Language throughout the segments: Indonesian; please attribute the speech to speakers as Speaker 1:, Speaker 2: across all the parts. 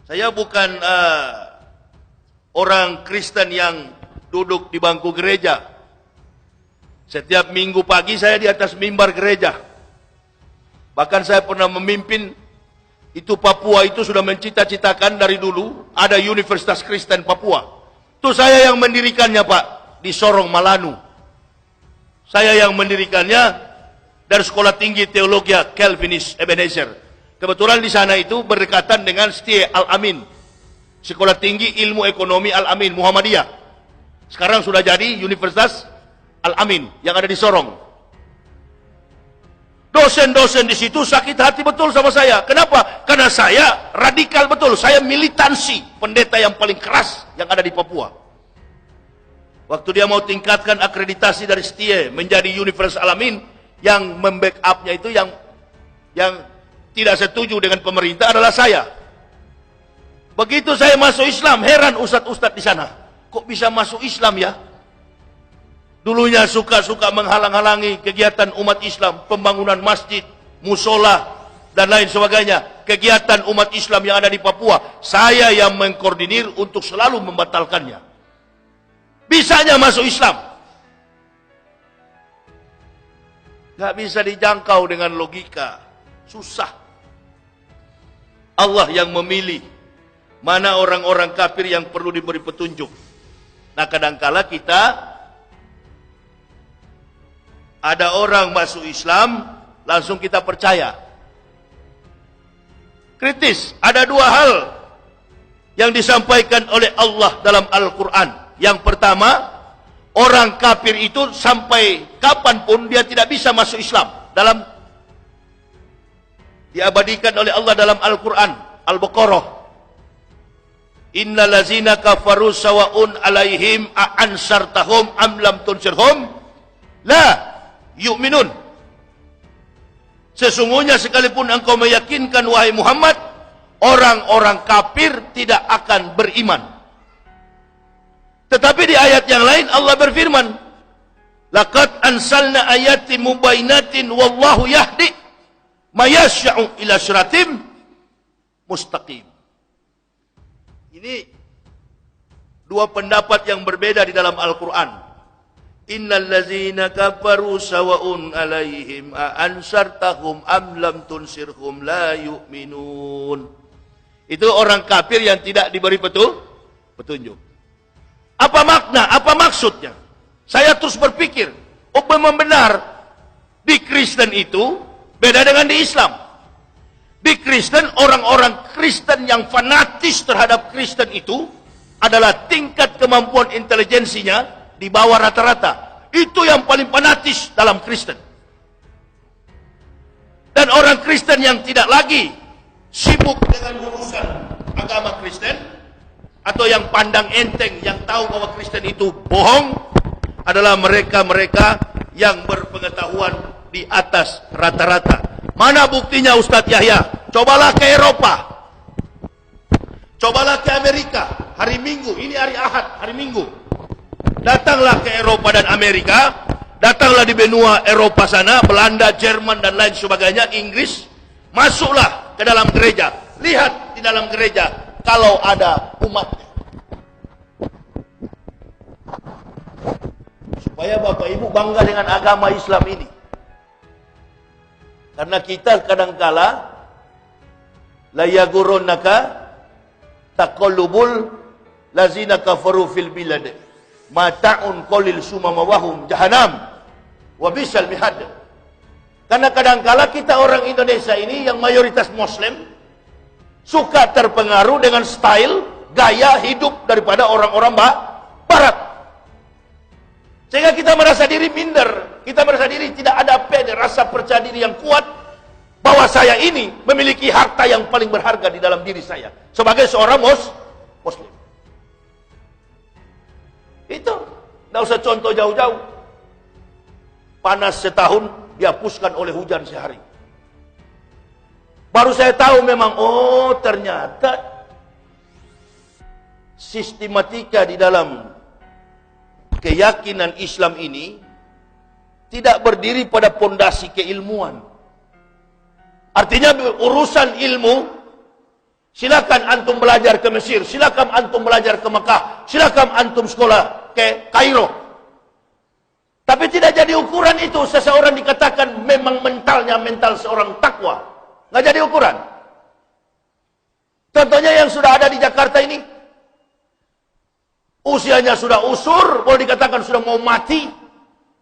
Speaker 1: Saya bukan orang Kristen yang duduk di bangku gereja. Setiap minggu pagi saya di atas mimbar gereja. Bahkan saya pernah memimpin itu Papua itu sudah mencita-citakan dari dulu ada Universitas Kristen Papua. Itu saya yang mendirikannya, Pak, di Sorong, Malanu. Saya yang mendirikannya dari Sekolah Tinggi Teologi Calvinis Ebenezer. Kebetulan di sana itu berdekatan dengan Setie Al-Amin, Sekolah Tinggi Ilmu Ekonomi Al-Amin Muhammadiyah. Sekarang sudah jadi Universitas Al-Amin yang ada di Sorong. Dosen-dosen di situ sakit hati betul sama saya. Kenapa? Karena saya radikal betul. Saya militansi, pendeta yang paling keras yang ada di Papua. Waktu dia mau tingkatkan akreditasi dari Setie menjadi Universitas Al-Amin, yang membackup-nya itu yang tidak setuju dengan pemerintah adalah saya. Begitu saya masuk Islam, heran ustadz-ustadz di sana. Kok bisa masuk Islam ya? Dulunya suka-suka menghalang-halangi kegiatan umat Islam, pembangunan masjid, musola, dan lain sebagainya. Kegiatan umat Islam yang ada di Papua, saya yang mengkoordinir untuk selalu membatalkannya. Bisanya masuk Islam. Gak bisa dijangkau dengan logika. Susah. Allah yang memilih mana orang-orang kafir yang perlu diberi petunjuk. Nah, kadangkala kita ada orang masuk Islam, langsung kita percaya. Kritis, ada dua hal yang disampaikan oleh Allah dalam Al-Quran. Yang pertama, orang kafir itu sampai kapanpun dia tidak bisa masuk Islam. Diabadikan oleh Allah dalam Al-Quran, Al-Baqarah. Innal ladzina kafaru sawa'un alaihim a'ansartahum am lam tunsirhum la yu'minun. Sesungguhnya sekalipun engkau meyakinkan wahai Muhammad, orang-orang kafir tidak akan beriman. Tetapi di ayat yang lain Allah berfirman, laqad ansalna ayatin mubainatin wallahu yahdi mayasya'u ila syiratim mustaqim. Ini dua pendapat yang berbeda di dalam Al-Quran. Innal ladzina kafaru sawa'un alaihim a'ansartahum am lam tunsirhum la yu'minun. Itu orang kafir yang tidak diberi petunjuk. Apa makna? Apa maksudnya? Saya terus berpikir, memang benar di Kristen itu beda dengan di Islam. Di Kristen, orang-orang Kristen yang fanatis terhadap Kristen itu adalah tingkat kemampuan intelijensinya di bawah rata-rata. Itu yang paling fanatis dalam Kristen. Dan orang Kristen yang tidak lagi sibuk dengan urusan agama Kristen, atau yang pandang enteng, yang tahu bahwa Kristen itu bohong, adalah mereka-mereka yang berpengetahuan di atas rata-rata. Mana buktinya Ustadz Yahya? Cobalah ke Eropa, cobalah ke Amerika. Hari Minggu, ini hari Ahad, hari Minggu, datanglah ke Eropa dan Amerika. Datanglah di benua Eropa sana, Belanda, Jerman dan lain sebagainya, Inggris. Masuklah ke dalam gereja. Lihat di dalam gereja kalau ada umatnya. Supaya Bapak Ibu bangga dengan agama Islam ini. Karena kita kadangkala la yagurunaka taqallubul lazina kafaru fil bilad mata'un qalil summa mawahum jahannam wa bisal mihad. Karena kadangkala kita orang Indonesia ini yang mayoritas Muslim suka terpengaruh dengan style gaya hidup daripada orang-orang barat. Sehingga kita merasa diri minder, kita merasa diri tidak ada rasa percaya diri yang kuat bahwa saya ini memiliki harta yang paling berharga di dalam diri saya sebagai seorang Muslim. Itu tidak usah contoh jauh-jauh. Panas setahun dihapuskan oleh hujan sehari. Baru saya tahu memang, oh ternyata sistematika di dalam keyakinan Islam ini tidak berdiri pada pondasi keilmuan. Artinya urusan ilmu Silakan antum belajar ke Mesir, silakan antum belajar ke Mekah, silakan antum sekolah ke Kairo. Tapi tidak jadi ukuran itu seseorang dikatakan memang mentalnya mental seorang takwa. Nggak jadi ukuran. Contohnya yang sudah ada di Jakarta ini, usianya sudah usur, boleh dikatakan sudah mau mati,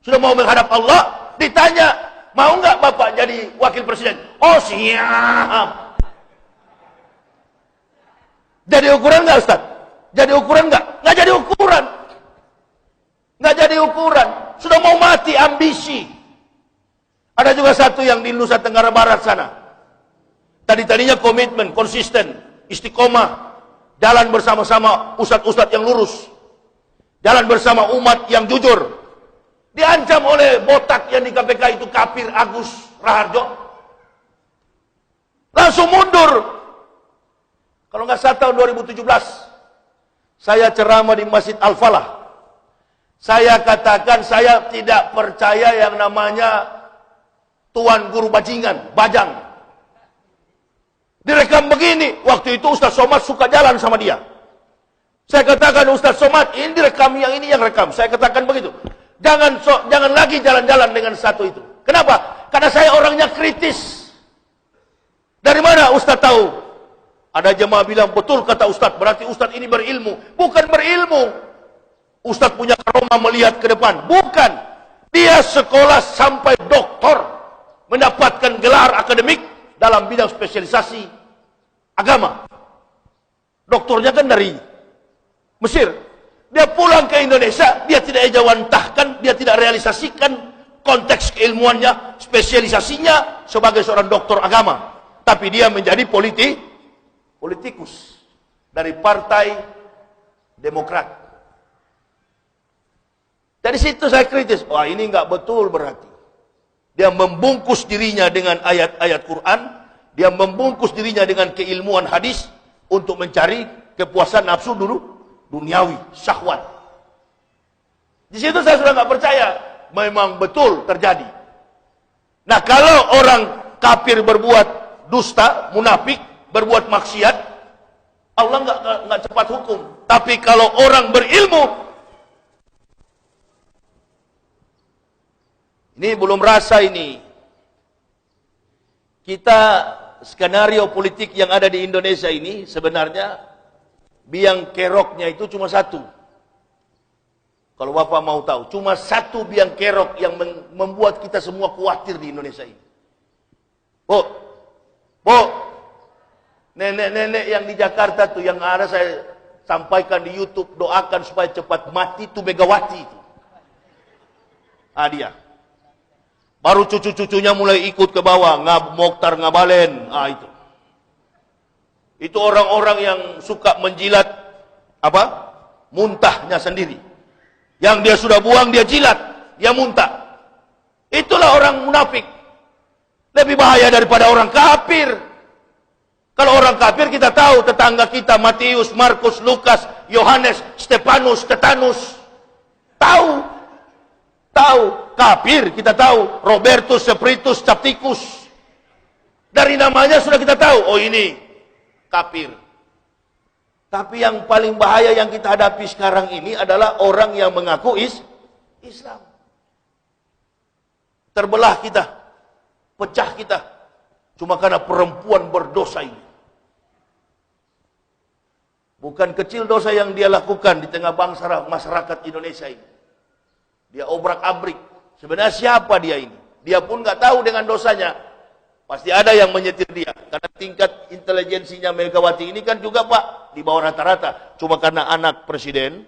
Speaker 1: sudah mau menghadap Allah, ditanya, mau nggak Bapak jadi wakil presiden? Oh siap. Jadi ukuran nggak Ustaz? Jadi ukuran nggak? Nggak jadi ukuran. Nggak jadi ukuran. Sudah mau mati ambisi. Ada juga satu yang di Nusa Tenggara Barat sana. Tadinya komitmen, konsisten, istiqomah, jalan bersama-sama ustadz-ustadz yang lurus, jalan bersama umat yang jujur. Diancam oleh botak yang di KPK itu, kafir Agus Raharjo. Langsung mundur. Kalau nggak salah tahun 2017, saya ceramah di Masjid Al-Falah. Saya katakan saya tidak percaya yang namanya Tuan Guru Bajingan, Bajang. Direkam begini, waktu itu Ustaz Somad suka jalan sama dia. Saya katakan, Ustaz Somad, ini direkam, yang ini yang rekam. Saya katakan begitu. Jangan lagi jalan-jalan dengan satu itu. Kenapa? Karena saya orangnya kritis. Dari mana Ustaz tahu? Ada jemaah bilang, betul kata Ustaz, berarti Ustaz ini berilmu. Bukan berilmu. Ustaz punya karomah melihat ke depan. Bukan. Dia sekolah sampai doktor, mendapatkan gelar akademik dalam bidang spesialisasi agama. Doktornya kan dari Mesir. Dia pulang ke Indonesia, dia tidak ejawantahkan, dia tidak realisasikan konteks keilmuannya, spesialisasinya sebagai seorang doktor agama. Tapi dia menjadi politikus dari Partai Demokrat. Dari situ saya kritis. Wah, ini nggak betul berarti. Dia membungkus dirinya dengan ayat-ayat Quran, dia membungkus dirinya dengan keilmuan hadis untuk mencari kepuasan nafsu dulu duniawi, syahwat. Di situ saya sudah nggak percaya. Memang betul terjadi. Nah, kalau orang kafir berbuat dusta, munafik, berbuat maksiat, Allah nggak cepat hukum. Tapi kalau orang berilmu, ini belum rasa ini. Kita skenario politik yang ada di Indonesia ini sebenarnya biang keroknya itu cuma satu. Kalau Bapak mau tahu, cuma satu biang kerok yang membuat kita semua khawatir di Indonesia ini. Bu, nenek-nenek yang di Jakarta tuh yang ada saya sampaikan di YouTube, doakan supaya cepat mati tuh Megawati itu. Dia. Baru cucu-cucunya mulai ikut ke bawah, Mokhtar Ngabalen, itu. Itu orang-orang yang suka menjilat muntahnya sendiri. Yang dia sudah buang dia jilat, dia muntah. Itulah orang munafik. Lebih bahaya daripada orang kafir. Kalau orang kafir kita tahu, tetangga kita Matius, Markus, Lukas, Yohanes, Stefanus, Stetanus. Tahu. Kafir kita tahu, Robertus, Spiritus, Capticus. Dari namanya sudah kita tahu, oh ini kafir. Tapi yang paling bahaya yang kita hadapi sekarang ini adalah orang yang mengaku Islam. Terbelah kita, pecah kita, cuma karena perempuan berdosa ini. Bukan kecil dosa yang dia lakukan di tengah bangsa masyarakat Indonesia ini. Dia obrak-abrik. Sebenarnya siapa dia ini? Dia pun nggak tahu dengan dosanya. Pasti ada yang menyetir dia. Karena tingkat intelijensinya Megawati ini kan juga Pak, di bawah rata-rata. Cuma karena anak presiden.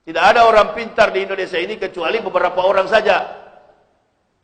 Speaker 1: Tidak ada orang pintar di Indonesia ini kecuali beberapa orang saja.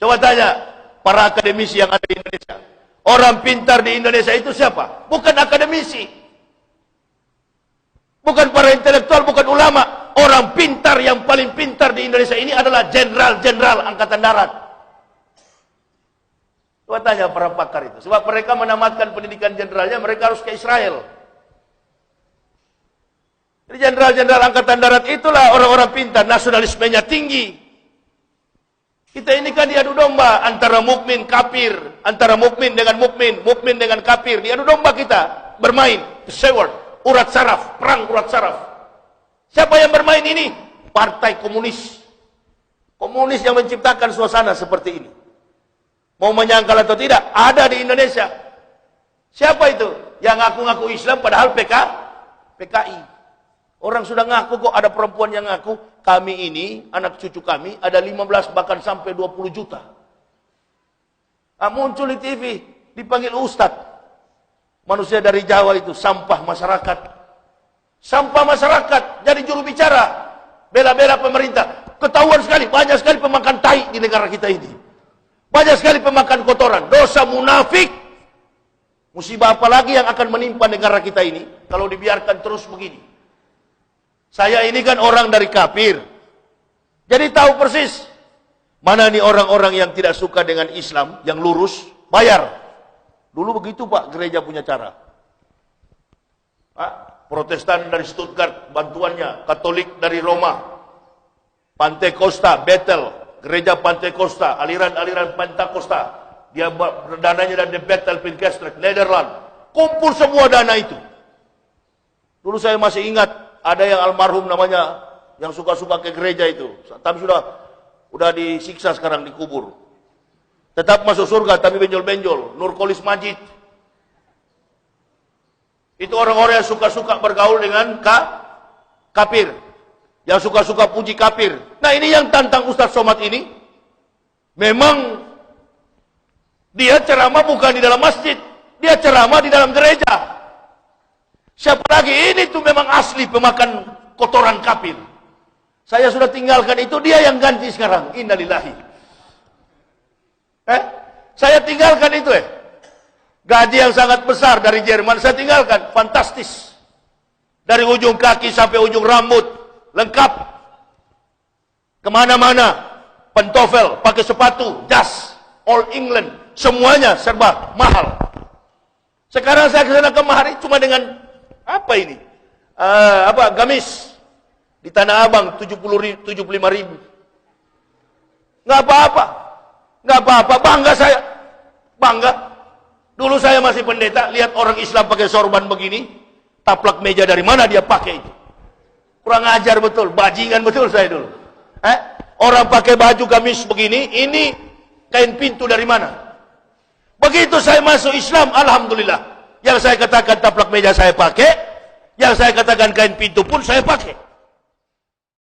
Speaker 1: Coba tanya para akademisi yang ada di Indonesia. Orang pintar di Indonesia itu siapa? Bukan akademisi. Bukan para intelektual, bukan ulama. Orang pintar yang paling pintar di Indonesia ini adalah jenderal-jenderal Angkatan Darat. Coba tanya para pakar itu. Sebab mereka menamatkan pendidikan jenderalnya, mereka harus ke Israel. Jadi jenderal-jenderal Angkatan Darat itulah orang-orang pintar, nasionalismenya tinggi. Kita ini kan diadu domba antara mukmin kafir, antara mukmin dengan mukmin, mukmin dengan kafir. Diadu domba kita bermain, seward, urat saraf, perang urat saraf. Siapa yang bermain ini? Partai Komunis. Komunis yang menciptakan suasana seperti ini. Mau menyangkal atau tidak, ada di Indonesia. Siapa itu? Yang ngaku-ngaku Islam padahal PKI. Orang sudah ngaku kok, ada perempuan yang ngaku, kami ini, anak cucu kami, ada 15 bahkan sampai 20 juta. Muncul di TV, dipanggil Ustadz. Manusia dari Jawa itu, sampah masyarakat. Sampah masyarakat, jadi juru bicara. Bela-bela pemerintah. Ketahuan sekali, banyak sekali pemakan tai di negara kita ini. Banyak sekali pemakan kotoran, dosa munafik. Musibah apa lagi yang akan menimpa negara kita ini, kalau dibiarkan terus begini. Saya ini kan orang dari kafir. Jadi tahu persis. Mana nih orang-orang yang tidak suka dengan Islam, yang lurus, bayar. Dulu begitu Pak, gereja punya cara. Protestan dari Stuttgart, bantuannya. Katolik dari Roma. Pantekosta, Bethel. Gereja Pantekosta, aliran-aliran Pentakosta. Dia dananya dari Bethel, Pinkestret, Nederland. Kumpul semua dana itu. Dulu saya masih ingat. Ada yang almarhum namanya, yang suka-suka ke gereja itu. Tapi udah disiksa sekarang, dikubur. Tetap masuk surga, tapi benjol-benjol. Nurkolis Majid. Itu orang-orang yang suka-suka bergaul dengan kafir. Yang suka-suka puji kafir. Nah ini yang tantang Ustaz Somad ini. Memang dia ceramah bukan di dalam masjid. Dia ceramah di dalam gereja. Siapa lagi? Ini tuh memang asli pemakan kotoran kafir. Saya sudah tinggalkan itu, dia yang ganti sekarang. Innalillahi. Saya tinggalkan itu Gaji yang sangat besar dari Jerman, saya tinggalkan. Fantastis. Dari ujung kaki sampai ujung rambut. Lengkap. Kemana-mana. Pantofel, pakai sepatu, jas, all England. Semuanya serba mahal. Sekarang saya ke sana kemari cuma dengan apa ini? Gamis di Tanah Abang 75 ribu. Nggak apa-apa, nggak apa-apa. Bangga saya, bangga. Dulu saya masih pendeta, lihat orang Islam pakai sorban begini, taplak meja dari mana dia pakai itu? Kurang ajar betul, bajingan betul saya dulu. Orang pakai baju gamis begini, ini kain pintu dari mana? Begitu saya masuk Islam, alhamdulillah. Yang saya katakan taplak meja saya pakai, yang saya katakan kain pintu pun saya pakai.